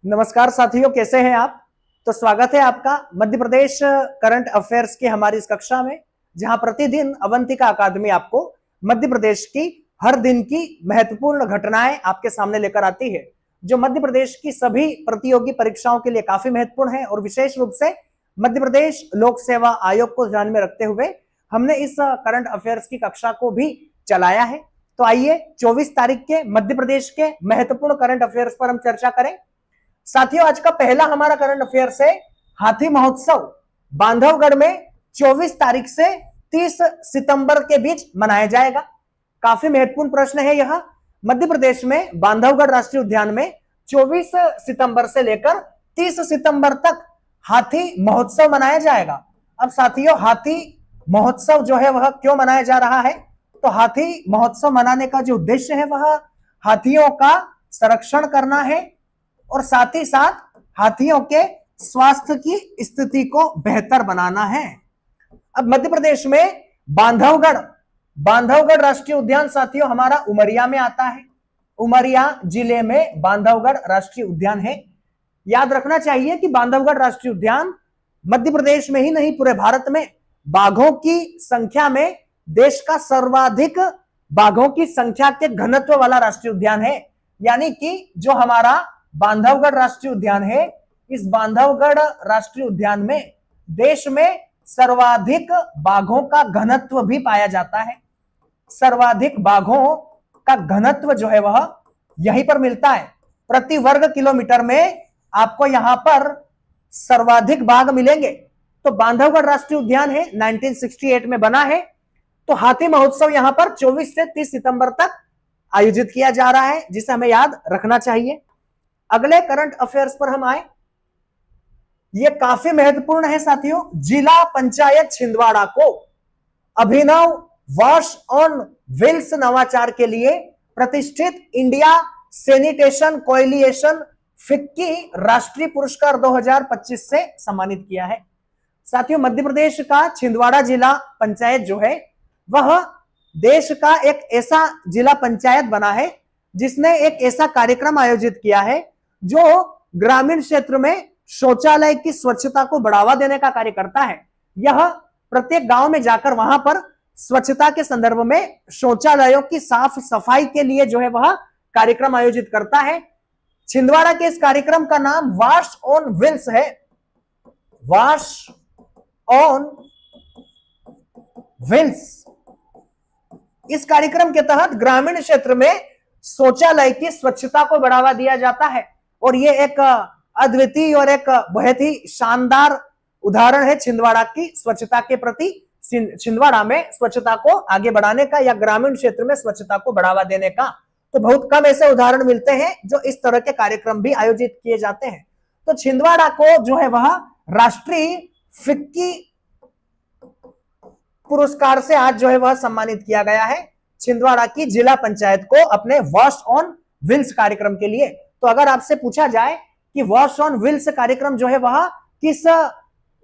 नमस्कार साथियों, कैसे हैं आप। तो स्वागत है आपका मध्य प्रदेश करंट अफेयर्स की हमारी इस कक्षा में, जहां प्रतिदिन अवंतिका अकादमी आपको मध्य प्रदेश की हर दिन की महत्वपूर्ण घटनाएं आपके सामने लेकर आती है, जो मध्य प्रदेश की सभी प्रतियोगी परीक्षाओं के लिए काफी महत्वपूर्ण है। और विशेष रूप से मध्य प्रदेश लोक सेवा आयोग को ध्यान में रखते हुए हमने इस करंट अफेयर्स की कक्षा को भी चलाया है। तो आइए 24 तारीख के मध्य प्रदेश के महत्वपूर्ण करंट अफेयर्स पर हम चर्चा करें। साथियों, आज का पहला हमारा करंट अफेयर्स है हाथी महोत्सव बांधवगढ़ में 24 तारीख से 30 सितंबर के बीच मनाया जाएगा। काफी महत्वपूर्ण प्रश्न है यह। मध्य प्रदेश में बांधवगढ़ राष्ट्रीय उद्यान में 24 सितंबर से लेकर 30 सितंबर तक हाथी महोत्सव मनाया जाएगा। अब साथियों, हाथी महोत्सव जो है वह क्यों मनाया जा रहा है? तो हाथी महोत्सव मनाने का जो उद्देश्य है वह हाथियों का संरक्षण करना है और साथ ही साथ हाथियों के स्वास्थ्य की स्थिति को बेहतर बनाना है। अब मध्य प्रदेश में बांधवगढ़ राष्ट्रीय उद्यान साथियों हमारा उमरिया में आता है। उमरिया जिले में बांधवगढ़ राष्ट्रीय उद्यान है। याद रखना चाहिए कि बांधवगढ़ राष्ट्रीय उद्यान मध्य प्रदेश में ही नहीं, पूरे भारत में बाघों की संख्या में देश का सर्वाधिक बाघों की संख्या के घनत्व वाला राष्ट्रीय उद्यान है। यानी कि जो हमारा बांधवगढ़ राष्ट्रीय उद्यान है, इस बांधवगढ़ राष्ट्रीय उद्यान में देश में सर्वाधिक बाघों का घनत्व भी पाया जाता है। सर्वाधिक बाघों का घनत्व जो है वह यहीं पर मिलता है। प्रति वर्ग किलोमीटर में आपको यहां पर सर्वाधिक बाघ मिलेंगे। तो बांधवगढ़ राष्ट्रीय उद्यान है, 1968 में बना है। तो हाथी महोत्सव यहां पर 24 से 30 सितंबर तक आयोजित किया जा रहा है, जिसे हमें याद रखना चाहिए। अगले करंट अफेयर्स पर हम आए, यह काफी महत्वपूर्ण है साथियों। जिला पंचायत छिंदवाड़ा को अभिनव वॉश ऑन व्हील्स नवाचार के लिए प्रतिष्ठित इंडिया सैनिटेशन कोएलिशन फिक्की राष्ट्रीय पुरस्कार 2025 से सम्मानित किया है। साथियों, मध्य प्रदेश का छिंदवाड़ा जिला पंचायत जो है वह देश का एक ऐसा जिला पंचायत बना है जिसने एक ऐसा कार्यक्रम आयोजित किया है जो ग्रामीण क्षेत्र में शौचालय की स्वच्छता को बढ़ावा देने का कार्य करता है। यह प्रत्येक गांव में जाकर वहां पर स्वच्छता के संदर्भ में शौचालयों की साफ सफाई के लिए जो है वह कार्यक्रम आयोजित करता है। छिंदवाड़ा के इस कार्यक्रम का नाम वॉश ऑन व्हील्स है। Wash on wheels. इस कार्यक्रम के तहत ग्रामीण क्षेत्र में शौचालय की स्वच्छता को बढ़ावा दिया जाता है और यह एक अद्वितीय और एक बहुत ही शानदार उदाहरण है छिंदवाड़ा की स्वच्छता के प्रति। छिंदवाड़ा में स्वच्छता को आगे बढ़ाने का या ग्रामीण क्षेत्र में स्वच्छता को बढ़ावा देने का तो बहुत कम ऐसे उदाहरण मिलते हैं जो इस तरह के कार्यक्रम भी आयोजित किए जाते हैं। तो छिंदवाड़ा को जो है वह राष्ट्रीय फिक्की पुरस्कार से आज जो है वह सम्मानित किया गया है, छिंदवाड़ा की जिला पंचायत को अपने वॉश ऑन व्हील्स कार्यक्रम के लिए। तो अगर आपसे पूछा जाए कि वॉश ऑन व्हील्स कार्यक्रम जो है वह किस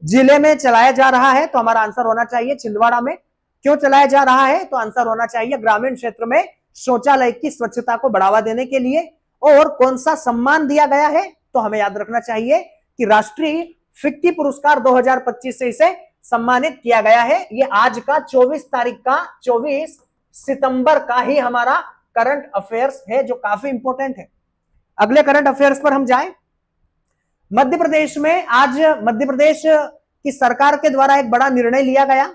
जिले में चलाया जा रहा है, तो हमारा आंसर होना चाहिए छिंदवाड़ा में। क्यों चलाया जा रहा है? तो आंसर होना चाहिए ग्रामीण क्षेत्र में शौचालय की स्वच्छता को बढ़ावा देने के लिए। और कौन सा सम्मान दिया गया है? तो हमें याद रखना चाहिए कि राष्ट्रीय फिक्की पुरस्कार 2025 से इसे सम्मानित किया गया है। ये आज का 24 तारीख का 24 सितंबर का ही हमारा करंट अफेयर्स है, जो काफी इंपॉर्टेंट है। अगले करंट अफेयर्स पर हम जाएं। मध्य प्रदेश में आज मध्य प्रदेश की सरकार के द्वारा एक बड़ा निर्णय लिया गया।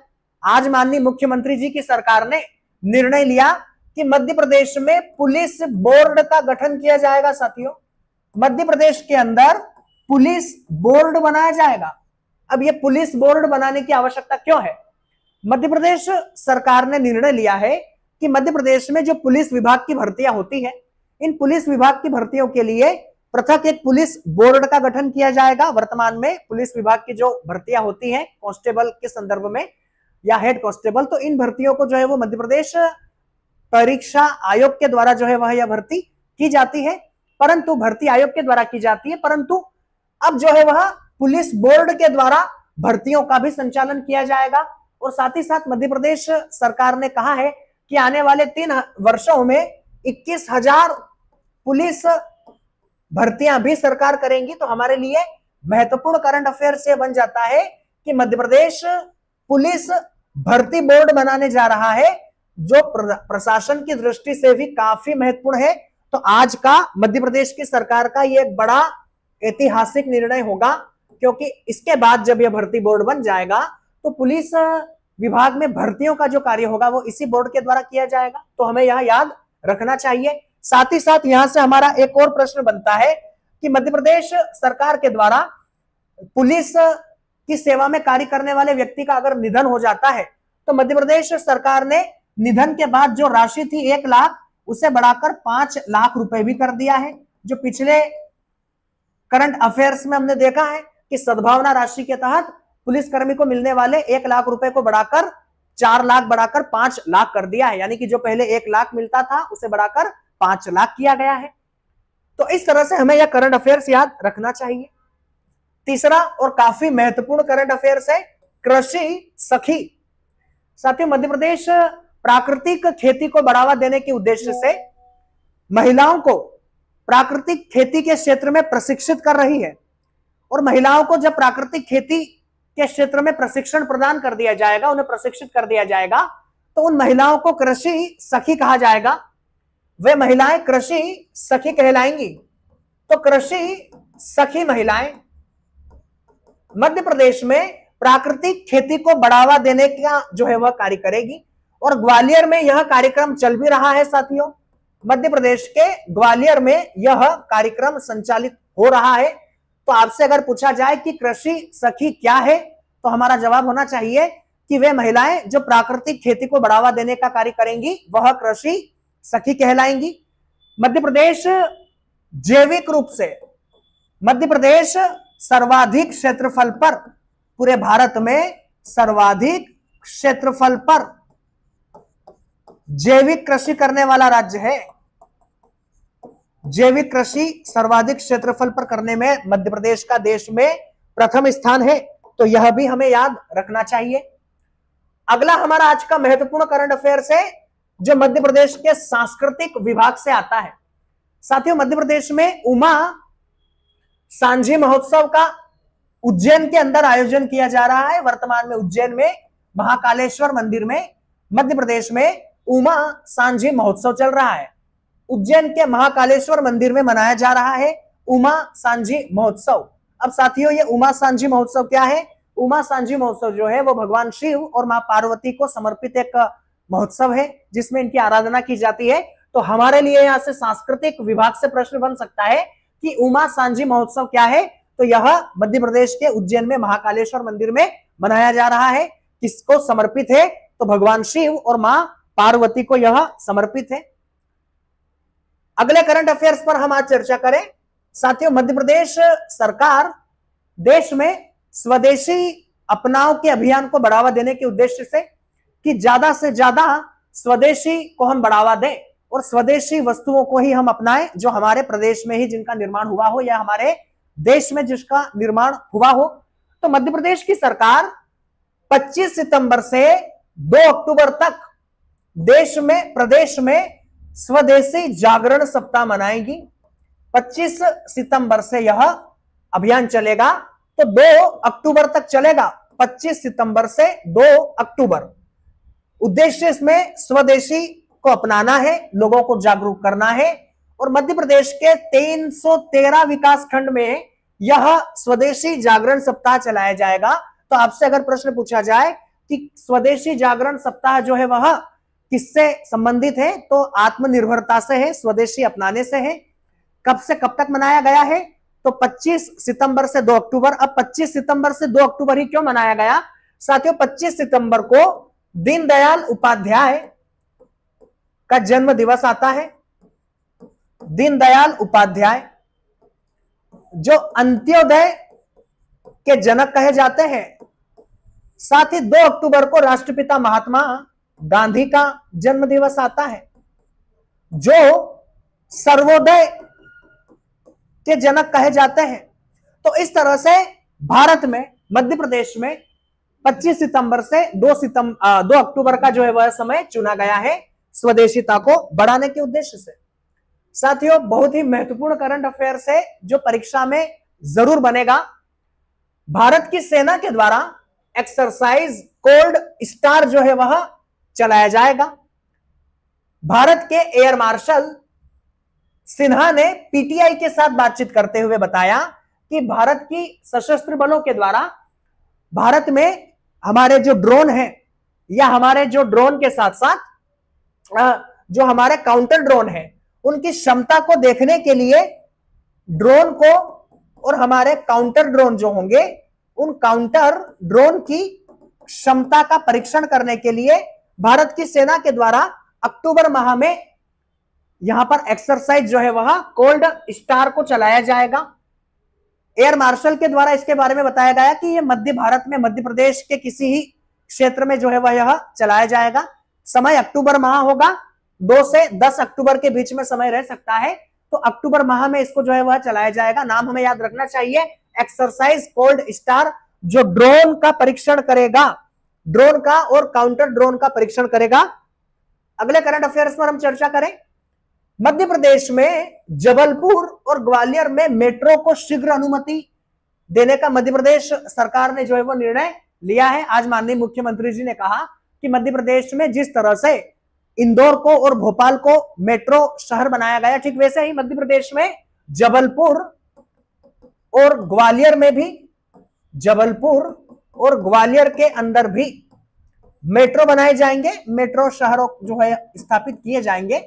आज माननीय मुख्यमंत्री जी की सरकार ने निर्णय लिया कि मध्य प्रदेश में पुलिस बोर्ड का गठन किया जाएगा। साथियों, मध्य प्रदेश के अंदर पुलिस बोर्ड बनाया जाएगा। अब ये पुलिस बोर्ड बनाने की आवश्यकता क्यों है? मध्य प्रदेश सरकार ने निर्णय लिया है कि मध्य प्रदेश में जो पुलिस विभाग की भर्तियां होती है, इन पुलिस विभाग की भर्तियों के लिए पृथक एक पुलिस बोर्ड का गठन किया जाएगा। वर्तमान में पुलिस विभाग की जो भर्तियां होती हैं कांस्टेबल के संदर्भ में या हेड कांस्टेबल, तो इन भर्तियों को जो है वो मध्य प्रदेश परीक्षा आयोग के द्वारा जो है वह यह भर्ती की जाती है। परंतु भर्ती आयोग के द्वारा की जाती है, परंतु अब जो है वह पुलिस बोर्ड के द्वारा भर्तियों का भी संचालन किया जाएगा। और साथ ही साथ मध्य प्रदेश सरकार ने कहा है कि आने वाले 3 वर्षों में 21,000 पुलिस भर्तियां भी सरकार करेंगी। तो हमारे लिए महत्वपूर्ण करंट अफेयर से बन जाता है कि मध्य प्रदेश पुलिस भर्ती बोर्ड बनाने जा रहा है, जो प्रशासन की दृष्टि से भी काफी महत्वपूर्ण है। तो आज का मध्य प्रदेश की सरकार का यह एक बड़ा ऐतिहासिक निर्णय होगा, क्योंकि इसके बाद जब यह भर्ती बोर्ड बन जाएगा तो पुलिस विभाग में भर्तियों का जो कार्य होगा वो इसी बोर्ड के द्वारा किया जाएगा। तो हमें यह याद रखना चाहिए। साथ ही साथ यहां से हमारा एक और प्रश्न बनता है कि मध्य प्रदेश सरकार के द्वारा पुलिस की सेवा में कार्य करने वाले व्यक्ति का अगर निधन हो जाता है तो मध्य प्रदेश सरकार ने निधन के बाद जो राशि थी 1 लाख उसे बढ़ाकर 5 लाख रुपए भी कर दिया है। जो पिछले करंट अफेयर्स में हमने देखा है कि सद्भावना राशि के तहत पुलिसकर्मी को मिलने वाले 1 लाख रुपए को बढ़ाकर 4 लाख बढ़ाकर 5 लाख कर दिया है, यानी कि जो पहले 1 लाख मिलता था उसे बढ़ाकर 5 लाख किया गया है। तो इस तरह से हमें यह करंट अफेयर्स याद रखना चाहिए। तीसरा और काफी महत्वपूर्ण करंट अफेयर्स है कृषि सखी। साथियों, मध्य प्रदेश प्राकृतिक खेती को बढ़ावा देने के उद्देश्य से महिलाओं को प्राकृतिक खेती के क्षेत्र में प्रशिक्षित कर रही है। और महिलाओं को जब प्राकृतिक खेती के क्षेत्र में प्रशिक्षण प्रदान कर दिया जाएगा, उन्हें प्रशिक्षित कर दिया जाएगा, तो उन महिलाओं को कृषि सखी कहा जाएगा। वे महिलाएं कृषि सखी कहलाएंगी। तो कृषि सखी महिलाएं मध्य प्रदेश में प्राकृतिक खेती को बढ़ावा देने का जो है वह कार्य करेगी। और ग्वालियर में यह कार्यक्रम चल भी रहा है साथियों। मध्य प्रदेश के ग्वालियर में यह कार्यक्रम संचालित हो रहा है। तो आपसे अगर पूछा जाए कि कृषि सखी क्या है, तो हमारा जवाब होना चाहिए कि वे महिलाएं जो प्राकृतिक खेती को बढ़ावा देने का कार्य करेंगी वह कृषि सखी कहलाएंगी। मध्य प्रदेश जैविक रूप से मध्य प्रदेश सर्वाधिक क्षेत्रफल पर, पूरे भारत में सर्वाधिक क्षेत्रफल पर जैविक कृषि करने वाला राज्य है। जैविक कृषि सर्वाधिक क्षेत्रफल पर करने में मध्य प्रदेश का देश में प्रथम स्थान है। तो यह भी हमें याद रखना चाहिए। अगला हमारा आज का महत्वपूर्ण करंट अफेयर्स है जो मध्य प्रदेश के सांस्कृतिक विभाग से आता है। साथियों, मध्य प्रदेश में उमा सांझी महोत्सव का उज्जैन के अंदर आयोजन किया जा रहा है। वर्तमान में उज्जैन में महाकालेश्वर मंदिर में मध्य प्रदेश में उमा सांझी महोत्सव चल रहा है। उज्जैन के महाकालेश्वर मंदिर में मनाया जा रहा है उमा सांझी महोत्सव। अब साथियों, ये उमा सांझी महोत्सव क्या है? उमा सांझी महोत्सव जो है वो भगवान शिव और मां पार्वती को समर्पित एक महोत्सव है जिसमें इनकी आराधना की जाती है। तो हमारे लिए यहाँ से सांस्कृतिक विभाग से प्रश्न बन सकता है कि उमा सांझी महोत्सव क्या है? तो यह मध्य प्रदेश के उज्जैन में महाकालेश्वर मंदिर में मनाया जा रहा है। किसको समर्पित है? तो भगवान शिव और मां पार्वती को यह समर्पित है। अगले करंट अफेयर्स पर हम आज चर्चा करें। साथियों, मध्य प्रदेश सरकार देश में स्वदेशी अपनाओ के अभियान को बढ़ावा देने के उद्देश्य से कि ज्यादा से ज्यादा स्वदेशी को हम बढ़ावा दें और स्वदेशी वस्तुओं को ही हम अपनाएं जो हमारे प्रदेश में ही जिनका निर्माण हुआ हो या हमारे देश में जिसका निर्माण हुआ हो। तो मध्य प्रदेश की सरकार 25 सितंबर से 2 अक्टूबर तक देश में प्रदेश में स्वदेशी जागरण सप्ताह मनाएगी। 25 सितंबर से यह अभियान चलेगा तो 2 अक्टूबर तक चलेगा। 25 सितंबर से 2 अक्टूबर। उद्देश्य इसमें स्वदेशी को अपनाना है, लोगों को जागरूक करना है। और मध्य प्रदेश के 313 विकास खंड में यह स्वदेशी जागरण सप्ताह चलाया जाएगा। तो आपसे अगर प्रश्न पूछा जाए कि स्वदेशी जागरण सप्ताह जो है वह किससे संबंधित है, तो आत्मनिर्भरता से है, स्वदेशी अपनाने से है। कब से कब तक मनाया गया है? तो 25 सितंबर से 2 अक्टूबर। अब 25 सितंबर से 2 अक्टूबर ही क्यों मनाया गया? साथियों, 25 सितंबर को दीनदयाल उपाध्याय का जन्म दिवस आता है। दीनदयाल उपाध्याय जो अंत्योदय के जनक कहे जाते हैं। साथ ही 2 अक्टूबर को राष्ट्रपिता महात्मा गांधी का जन्म दिवस आता है जो सर्वोदय के जनक कहे जाते हैं। तो इस तरह से भारत में मध्य प्रदेश में 25 सितंबर से 2 अक्टूबर का जो है वह समय चुना गया है स्वदेशीता को बढ़ाने के उद्देश्य से। साथियों बहुत ही महत्वपूर्ण करंट अफेयर्स है जो परीक्षा में जरूर बनेगा। भारत की सेना के द्वारा एक्सरसाइज कोल्ड स्टार जो है वह चलाया जाएगा। भारत के एयर मार्शल सिन्हा ने पीटीआई के साथ बातचीत करते हुए बताया कि भारत की सशस्त्र बलों के द्वारा भारत में हमारे जो ड्रोन है या हमारे जो ड्रोन के साथ साथ जो हमारे काउंटर ड्रोन है उनकी क्षमता को देखने के लिए ड्रोन को और हमारे काउंटर ड्रोन जो होंगे उन काउंटर ड्रोन की क्षमता का परीक्षण करने के लिए भारत की सेना के द्वारा अक्टूबर माह में यहां पर एक्सरसाइज जो है वह कोल्ड स्टार को चलाया जाएगा। एयर मार्शल के द्वारा इसके बारे में बताया गया कि यह मध्य भारत में मध्य प्रदेश के किसी ही क्षेत्र में जो है वह यह चलाया जाएगा। समय अक्टूबर माह होगा, 2 से 10 अक्टूबर के बीच में समय रह सकता है, तो अक्टूबर माह में इसको जो है वह चलाया जाएगा। नाम हमें याद रखना चाहिए, एक्सरसाइज कोल्ड स्टार, जो ड्रोन का परीक्षण करेगा, ड्रोन का और काउंटर ड्रोन का परीक्षण करेगा। अगले करंट अफेयर्स पर हम चर्चा करें। मध्य प्रदेश में जबलपुर और ग्वालियर में मेट्रो को शीघ्र अनुमति देने का मध्य प्रदेश सरकार ने जो है वो निर्णय लिया है। आज माननीय मुख्यमंत्री जी ने कहा कि मध्य प्रदेश में जिस तरह से इंदौर को और भोपाल को मेट्रो शहर बनाया गया, ठीक वैसे ही मध्य प्रदेश में जबलपुर और ग्वालियर में भी, जबलपुर और ग्वालियर के अंदर भी मेट्रो बनाए जाएंगे, मेट्रो शहरों जो है स्थापित किए जाएंगे।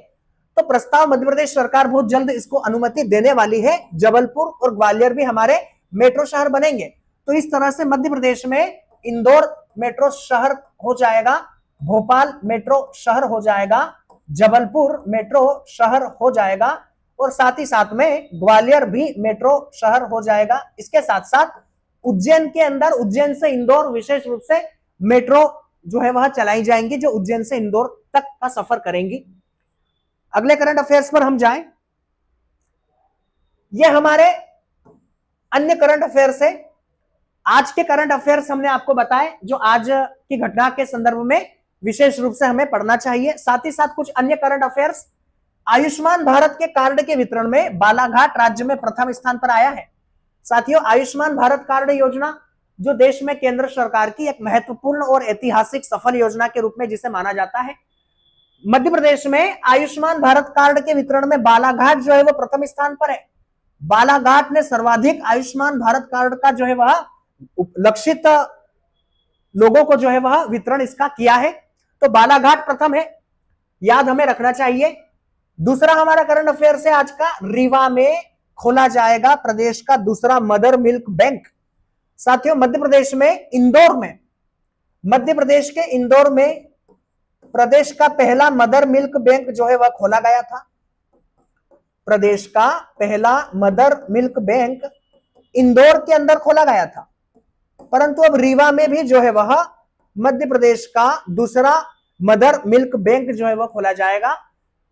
तो प्रस्ताव मध्य प्रदेश सरकार बहुत जल्द इसको अनुमति देने वाली है। जबलपुर और ग्वालियर भी हमारे मेट्रो शहर बनेंगे। तो इस तरह से मध्य प्रदेश में इंदौर मेट्रो शहर हो जाएगा, भोपाल मेट्रो शहर हो जाएगा, जबलपुर मेट्रो शहर हो जाएगा और साथ ही साथ में ग्वालियर भी मेट्रो शहर हो जाएगा। इसके साथ साथ उज्जैन के अंदर, उज्जैन से इंदौर विशेष रूप से मेट्रो जो है वह चलाई जाएंगी, जो उज्जैन से इंदौर तक का सफर करेंगी। अगले करंट अफेयर्स पर हम जाएं। ये हमारे अन्य करंट अफेयर्स है। आज के करंट अफेयर्स हमने आपको बताए जो आज की घटना के संदर्भ में विशेष रूप से हमें पढ़ना चाहिए। साथ ही साथ कुछ अन्य करंट अफेयर्स। आयुष्मान भारत के कार्ड के वितरण में बालाघाट राज्य में प्रथम स्थान पर आया है। साथियों, आयुष्मान भारत कार्ड योजना जो देश में केंद्र सरकार की एक महत्वपूर्ण और ऐतिहासिक सफल योजना के रूप में जिसे माना जाता है, मध्य प्रदेश में आयुष्मान भारत कार्ड के वितरण में बालाघाट जो है वो प्रथम स्थान पर है। बालाघाट ने सर्वाधिक आयुष्मान भारत कार्ड का जो है वह लक्षित लोगों को जो है वह वितरण इसका किया है, तो बालाघाट प्रथम है, याद हमें रखना चाहिए। दूसरा हमारा करंट अफेयर से आज का, रीवा में खोला जाएगा प्रदेश का दूसरा मदर मिल्क बैंक। साथियों, मध्य प्रदेश में इंदौर में, मध्य प्रदेश के इंदौर में प्रदेश का पहला मदर मिल्क बैंक जो है वह खोला गया था। प्रदेश का पहला मदर मिल्क बैंक इंदौर के अंदर खोला गया था, परंतु अब रीवा में भी जो है वह मध्य प्रदेश का दूसरा मदर मिल्क बैंक जो है वह खोला जाएगा।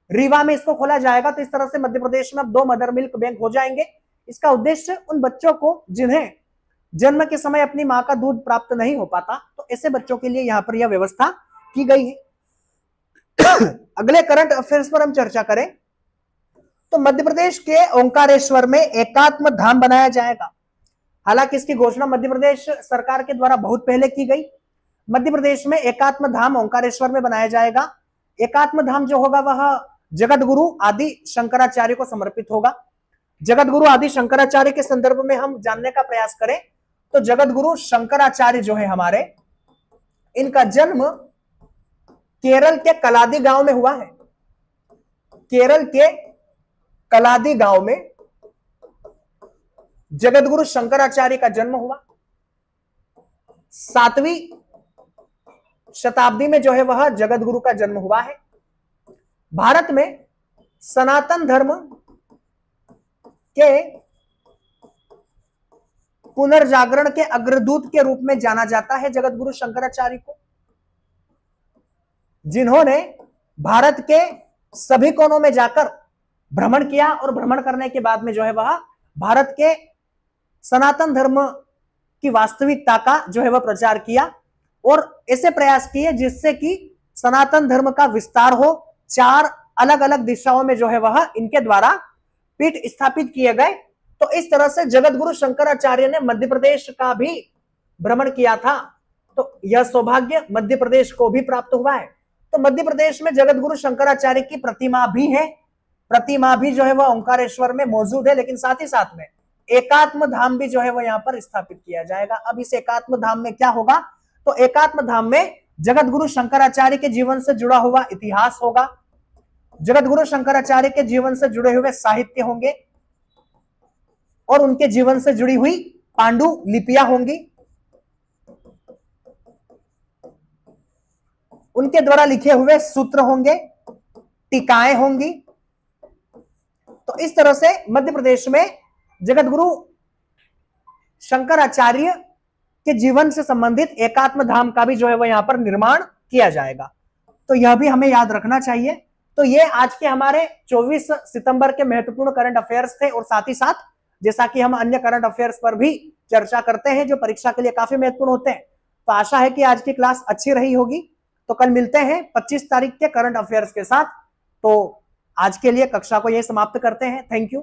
रीवा में इसको खोला जाएगा, तो इस तरह से मध्य प्रदेश में अब 2 मदर मिल्क बैंक हो जाएंगे। इसका उद्देश्य उन बच्चों को जिन्हें जन्म के समय अपनी मां का दूध प्राप्त नहीं हो पाता, तो ऐसे बच्चों के लिए यहां पर यह व्यवस्था की गई है। अगले करंट अफेयर्स पर हम चर्चा करें तो मध्य प्रदेश के ओंकारेश्वर में एकात्म धाम बनाया जाएगा। हालांकि इसकी घोषणा मध्य प्रदेश सरकार के द्वारा बहुत पहले की गई। मध्य प्रदेश में एकात्म धाम ओंकारेश्वर में बनाया जाएगा। एकात्म धाम जो होगा वह जगत गुरु आदि शंकराचार्य को समर्पित होगा। जगत गुरु आदि शंकराचार्य के संदर्भ में हम जानने का प्रयास करें तो जगत गुरु शंकराचार्य जो है हमारे, इनका जन्म केरल के कलादी गांव में हुआ है। केरल के कलादी गांव में जगत गुरु शंकराचार्य का जन्म हुआ। 7वीं शताब्दी में जो है वह जगत गुरु का जन्म हुआ है। भारत में सनातन धर्म के पुनर्जागरण के अग्रदूत के रूप में जाना जाता है जगत गुरु शंकराचार्य को, जिन्होंने भारत के सभी कोनों में जाकर भ्रमण किया और भ्रमण करने के बाद में जो है वह भारत के सनातन धर्म की वास्तविकता का जो है वह प्रचार किया और ऐसे प्रयास किए जिससे कि सनातन धर्म का विस्तार हो, 4 अलग अलग दिशाओं में जो है वह इनके द्वारा पीठ स्थापित किए गए। तो इस तरह से जगत गुरु शंकराचार्य ने मध्य प्रदेश का भी भ्रमण किया था। तो यह सौभाग्य मध्य प्रदेश को भी प्राप्त हुआ है। तो मध्य प्रदेश में जगत गुरु शंकराचार्य की प्रतिमा भी है, प्रतिमा भी जो है वह ओंकारेश्वर में मौजूद है, लेकिन साथ ही साथ में एकात्म धाम भी जो है वह यहाँ पर स्थापित किया जाएगा। अब इस एकात्म धाम में क्या होगा, तो एकात्म धाम में जगत गुरु शंकराचार्य के जीवन से जुड़ा हुआ इतिहास होगा, जगत गुरु शंकराचार्य के जीवन से जुड़े हुए साहित्य होंगे और उनके जीवन से जुड़ी हुई पांडुलिपियां होंगी, उनके द्वारा लिखे हुए सूत्र होंगे, टीकाएं होंगी। तो इस तरह से मध्य प्रदेश में जगत गुरु शंकराचार्य के जीवन से संबंधित एकात्म धाम का भी जो है वह यहां पर निर्माण किया जाएगा। तो यह भी हमें याद रखना चाहिए। तो ये आज के हमारे 24 सितंबर के महत्वपूर्ण करंट अफेयर्स थे, और साथ ही साथ जैसा कि हम अन्य करंट अफेयर्स पर भी चर्चा करते हैं जो परीक्षा के लिए काफी महत्वपूर्ण होते हैं। तो आशा है कि आज की क्लास अच्छी रही होगी। तो कल मिलते हैं 25 तारीख के करंट अफेयर्स के साथ। तो आज के लिए कक्षा को यही समाप्त करते हैं। Thank you.